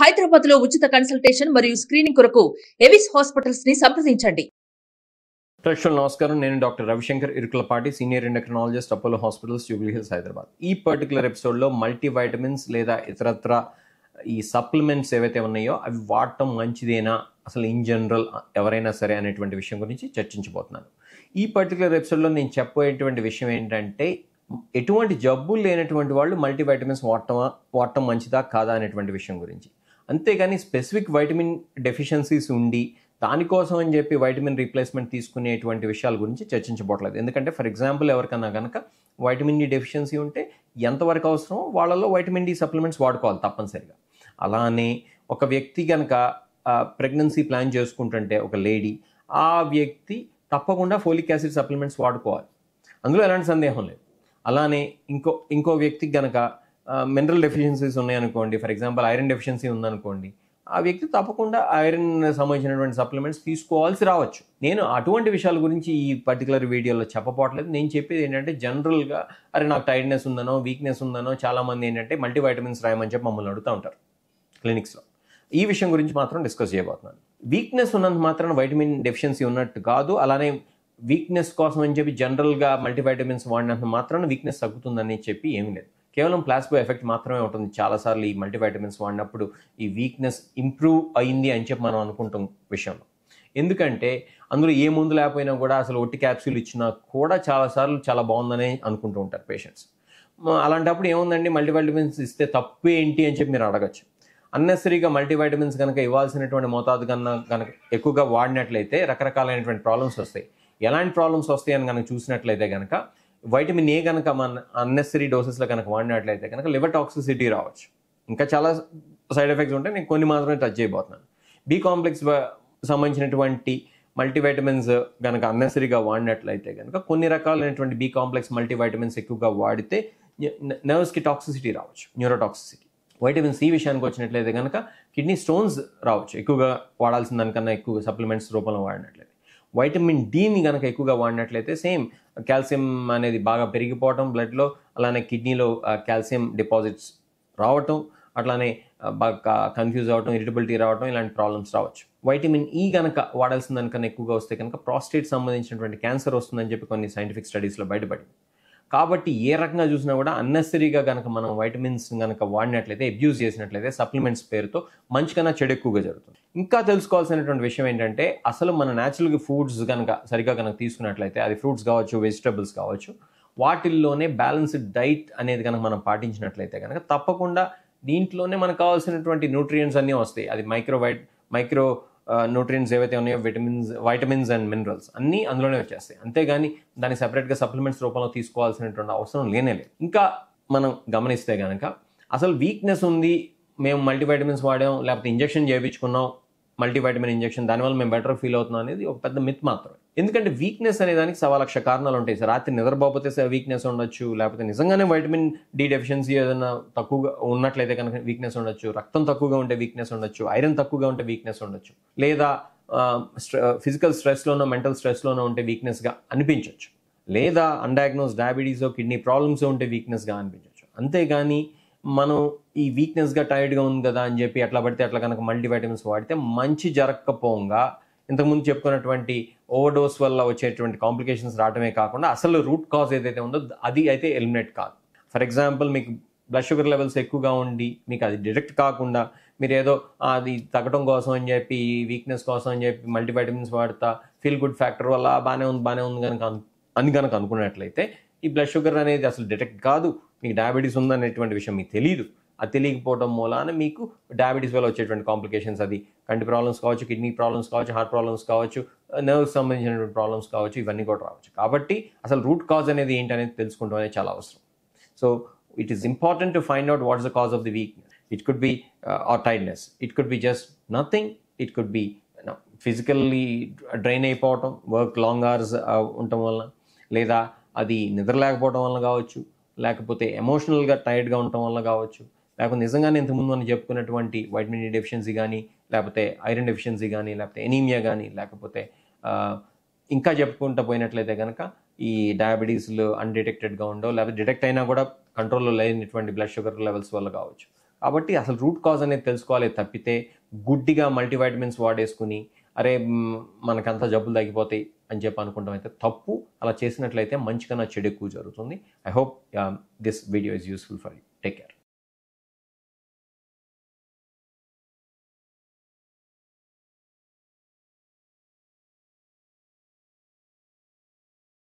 హైదరాబాద్ లో ఉచిత కన్సల్టేషన్ మరియు స్క్రీనింగ్ కొరకు ఎవిస్ హాస్పిటల్స్ ని సంప్రదించండి. ప్రేక్షకులు నమస్కారం. నేను doctor Ravishankar Irukulapati, senior endocrinologist, Apollo hospitals, Jubilee hills, Hyderabad. ఈ పర్టికులర్ ఎపిసోడ్లో మల్టీవైటమిన్స్ లేదా ఇతరత్ర ఈ సప్లిమెంట్స్ ఏవైతే ఉన్నాయో అవి వాడటం మంచిదేనా, అసలు ఇన్ జనరల్ ఎవరైనా సరే అనేటువంటి విషయం గురించి చర్చించబోతున్నాను. ఈ పర్టికులర్ ఎపిసోడ్లో నేను చెప్పేటువంటి విషయం ఏంటంటే, ఎటువంటి జబ్బులు లేనటువంటి వాళ్ళు మల్టీవైటమిన్స్ వాడటం మంచిదా కాదా అనేటువంటి విషయం గురించి. అంతేగాని స్పెసిఫిక్ వైటమిన్ డెఫిషియన్సీస్ ఉండి దానికోసం అని చెప్పి వైటమిన్ రీప్లేస్మెంట్ తీసుకునేటువంటి విషయాల గురించి చర్చించబోట్లేదు. ఎందుకంటే ఫర్ ఎగ్జాంపుల్ ఎవరికన్నా కనుక వైటమిన్ డి డెఫిషియన్సీ ఉంటే ఎంతవరకు అవసరం వాళ్ళలో వైటమిన్ డి సప్లిమెంట్స్ వాడుకోవాలి తప్పనిసరిగా. అలానే ఒక వ్యక్తి కనుక ప్రెగ్నెన్సీ ప్లాన్ చేసుకుంటుంటే ఒక లేడీ, ఆ వ్యక్తి తప్పకుండా ఫోలిక్ యాసిడ్ సప్లిమెంట్స్ వాడుకోవాలి, అందులో ఎలాంటి సందేహం లేదు. అలానే ఇంకో వ్యక్తికి కనుక మినరల్ డెఫిషియన్సీస్ ఉన్నాయనుకోండి, ఫర్ ఎగ్జాంపుల్ ఐరన్ డెఫిషియన్సీ ఉందనుకోండి, ఆ వ్యక్తి తప్పకుండా ఐరన్ సంబంధించినటువంటి సప్లిమెంట్స్ తీసుకోవాల్సి రావచ్చు. నేను అటువంటి విషయాల గురించి ఈ పర్టికులర్ వీడియోలో చెప్పపోవట్లేదు. నేను చెప్పేది ఏంటంటే జనరల్గా నాకు టైర్డ్నెస్ ఉందనో వీక్నెస్ ఉందనో చాలామంది ఏంటంటే మల్టీవైటమిన్స్ రాయమని చెప్పి మమ్మల్ని అడుగుతూ ఉంటారు క్లినిక్స్లో. ఈ విషయం గురించి మాత్రం డిస్కస్ చేయబోతున్నాను. వీక్నెస్ ఉన్నంత మాత్రం వైటమిన్ డెఫిషియన్సీ ఉన్నట్టు కాదు. అలానే వీక్నెస్ కోసం అని చెప్పి జనరల్గా మల్టీవైటమిన్స్ వాడినంత మాత్రం వీక్నెస్ తగ్గుతుందని చెప్పి ఏమీ లేదు. కేవలం ప్లాసిబో ఎఫెక్ట్ మాత్రమే ఉంటుంది. చాలాసార్లు ఈ మల్టీవైటమిన్స్ వాడినప్పుడు ఈ వీక్నెస్ ఇంప్రూవ్ అయింది అని చెప్పి మనం అనుకుంటాం విషయంలో. ఎందుకంటే అందులో ఏ ముందు లేకపోయినా కూడా అసలు ఒట్టి క్యాప్సూల్ ఇచ్చినా కూడా చాలాసార్లు చాలా బాగుందని అనుకుంటూ ఉంటారు పేషెంట్స్. అలాంటప్పుడు ఏముందండి, మల్టీవైటమిన్స్ ఇస్తే తప్పు ఏంటి అని చెప్పి మీరు అడగచ్చు. అన్నెసరీగా మల్టీవైటమిన్స్ కనుక ఇవ్వాల్సినటువంటి మోతాదు కనుక ఎక్కువగా వాడినట్లయితే రకరకాలైనటువంటి ప్రాబ్లమ్స్ వస్తాయి. ఎలాంటి ప్రాబ్లమ్స్ వస్తాయని కనుక చూసినట్లయితే కనుక వైటమిన్ ఏ కనుక మన అన్నెసరీ డోసెస్లో కనుక వాడినట్లయితే కనుక లివర్ టాక్సిసిటీ రావచ్చు. ఇంకా చాలా సైడ్ ఎఫెక్ట్స్ ఉంటాయి, నేను కొన్ని మాత్రమే టచ్ చేయబోతున్నాను. బి కాంప్లెక్స్ సంబంధించినటువంటి మల్టీవైటమిన్స్ కనుక అన్నెసరీగా వాడినట్లయితే కనుక కొన్ని రకాలైనటువంటి బి కాంప్లెక్స్ మల్టీవైటమిన్స్ ఎక్కువగా వాడితే నర్వ్స్కి టాక్సిసిటీ రావచ్చు, న్యూరోటాక్సిసిటీ. వైటమిన్ సి విషయానికి వచ్చినట్లయితే కనుక కిడ్నీ స్టోన్స్ రావచ్చు ఎక్కువగా వాడాల్సిన దానికన్నా ఎక్కువ సప్లిమెంట్స్ రూపంలో వాడినట్లయితే. వైటమిన్ డిని కనుక ఎక్కువగా వాడినట్లయితే సేమ్ కాల్షియం అనేది బాగా పెరిగిపోవటం బ్లడ్లో, అలానే కిడ్నీలో కాల్షియం డిపాజిట్స్ రావటం, అట్లానే బాగా కన్ఫ్యూజ్ అవ్వటం, ఇరిటబిలిటీ రావటం, ఇలాంటి ప్రాబ్లమ్స్ రావచ్చు. వైటమిన్ ఈ కనుక వాడాల్సిన దానికన్నా ఎక్కువగా వస్తే కనుక ప్రాస్టేట్ సంబంధించినటువంటి క్యాన్సర్ వస్తుందని చెప్పి కొన్ని సైంటిఫిక్ స్టడీస్లో బయటపడింది. కాబట్టి ఏ రకంగా చూసినా కూడా అన్నెసరీగా కనుక మనం వైటమిన్స్ కనుక వాడినట్లయితే, అబ్యూజ్ చేసినట్లయితే సప్లిమెంట్స్ పేరుతో మంచి కన్నా చెడు ఎక్కువగా జరుగుతుంది. ఇంకా తెలుసుకోవాల్సినటువంటి విషయం ఏంటంటే, అసలు మన న్యాచురల్గా ఫుడ్స్ కనుక సరిగ్గా కనుక తీసుకున్నట్లయితే, అది ఫ్రూట్స్ కావచ్చు, వెజిటబుల్స్ కావచ్చు, వాటిల్లోనే బ్యాలెన్స్డ్ డైట్ అనేది కనుక మనం పాటించినట్లయితే కనుక తప్పకుండా దీంట్లోనే మనకు కావాల్సినటువంటి న్యూట్రియంట్స్ అన్నీ వస్తాయి. అది మైక్రో న్యూట్రియంట్స్ ఏవైతే ఉన్నాయో వైటమిన్స్ అండ్ మినరల్స్ అన్నీ అందులోనే వచ్చేస్తాయి. అంతేగాని దాన్ని సెపరేట్గా సప్లిమెంట్స్ రూపంలో తీసుకోవాల్సినటువంటి అవసరం లేనేలేదు. ఇంకా మనం గమనిస్తే కనుక అసలు వీక్నెస్ ఉంది, మేము మల్టీవైటమిన్స్ వాడాం, లేకపోతే ఇంజెక్షన్ చేయించుకున్నాం, మల్టీవైటమిన్ ఇంజెక్షన్, దానివల్ల మేము బెటర్ ఫీల్ అవుతున్నాం అనేది ఒక పెద్ద మిత్ మాత్రమే. ఎందుకంటే వీక్నెస్ అనే దానికి 1,00,000 కారణాలు ఉంటాయి. రాత్రి నిద్రపోతే వీక్నెస్ ఉండొచ్చు, లేకపోతే నిజంగానే వైటమిన్ డి డెఫిషియన్సీ ఏదైనా తక్కువగా ఉన్నట్లయితే కనుక వీక్నెస్ ఉండొచ్చు, రక్తం తక్కువగా ఉంటే వీక్నెస్ ఉండొచ్చు, ఐరన్ తక్కువగా ఉంటే వీక్నెస్ ఉండొచ్చు, లేదా ఫిజికల్ స్ట్రెస్లోనో మెంటల్ స్ట్రెస్లోనో ఉంటే వీక్నెస్గా అనిపించవచ్చు, లేదా అన్డయాగ్నోస్ డయాబెటీస్, కిడ్నీ ప్రాబ్లమ్స్ ఉంటే వీక్నెస్గా అనిపించవచ్చు. అంతేగాని మనం ఈ వీక్నెస్గా టైర్డ్గా ఉంది కదా అని చెప్పి ఎట్లా పడితే అట్లా కనుక మల్టీవైటమిన్స్ వాడితే మంచి జరగకపోగా ఇంతకుముందు చెప్పుకున్నటువంటి ఓవర్డోస్ వల్ల వచ్చేటువంటి కాంప్లికేషన్స్ రావడమే కాకుండా అసలు రూట్ కాజ్ ఏదైతే ఉందో అది అయితే ఎలిమినేట్ కాదు. ఫర్ ఎగ్జాంపుల్, మీకు బ్లడ్ షుగర్ లెవెల్స్ ఎక్కువగా ఉండి మీకు అది డిటెక్ట్ కాకుండా మీరు ఏదో అది తగ్గడం కోసం అని చెప్పి, వీక్నెస్ కోసం అని చెప్పి మల్టీవైటమిన్స్ వాడతా ఫీల్ గుడ్ ఫ్యాక్టర్ వల్ల బాగానే ఉంది కనుక అనుకున్నట్లయితే ఈ బ్లడ్ షుగర్ అనేది అసలు డిటెక్ట్ కాదు, మీకు డయాబెటీస్ ఉందనేటువంటి విషయం మీకు తెలియదు. అది తెలియకపోవడం మూలాన మీకు డయాబెటీస్ వల్ల వచ్చేటువంటి కాంప్లికేషన్స్, అది కంటి ప్రాబ్లమ్స్ కావచ్చు, కిడ్నీ ప్రాబ్లమ్స్ కావచ్చు, హార్ట్ ప్రాబ్లమ్స్ కావచ్చు, నర్వ్స్ సంబంధించినటువంటి ప్రాబ్లమ్స్ కావచ్చు, ఇవన్నీ కూడా రావచ్చు. కాబట్టి అసలు రూట్ కాజ్ అనేది ఏంటనేది తెలుసుకోవడం అనేది చాలా అవసరం. So it is important to find out what's the cause of the weakness. It could be or tiredness, it could be just nothing, it could be physically drain అయిపోవటం, వర్క్ లాంగ్ అవర్స్ ఉండటం వల్ల, లేదా అది నిద్ర లేకపోవడం వల్ల కావచ్చు, లేకపోతే ఎమోషనల్గా టైర్డ్గా ఉండటం వల్ల కావచ్చు, లేకపోతే నిజంగానే ఇంతకుముందు మనం చెప్పుకున్నటువంటి వైటమిన్ డి డెఫిషియన్సీ కానీ, లేకపోతే ఐరన్ డెఫిషియన్సీ కానీ, లేకపోతే ఎనీమియా కానీ, లేకపోతే ఇంకా చెప్పుకుంటూ పోయినట్లయితే కనుక ఈ డయాబెటీస్లు అన్డిటెక్టెడ్గా ఉండవు, లేకపోతే డిటెక్ట్ అయినా కూడా కంట్రోల్లో లేనటువంటి బ్లడ్ షుగర్ లెవెల్స్ వల్ల కావచ్చు. కాబట్టి అసలు రూట్ కాజ్ అనేది తెలుసుకోవాలి తప్పితే గుడ్డిగా మల్టీవైటమిన్స్ వాడేసుకుని అరే మనకంతా జబ్బులు తగ్గిపోతాయి అని చెప్పి అనుకుంటాం అయితే తప్పు. అలా చేసినట్లయితే మంచి కన్నా చెడు ఎక్కువ జరుగుతుంది. I hope this video is useful for you. Take care.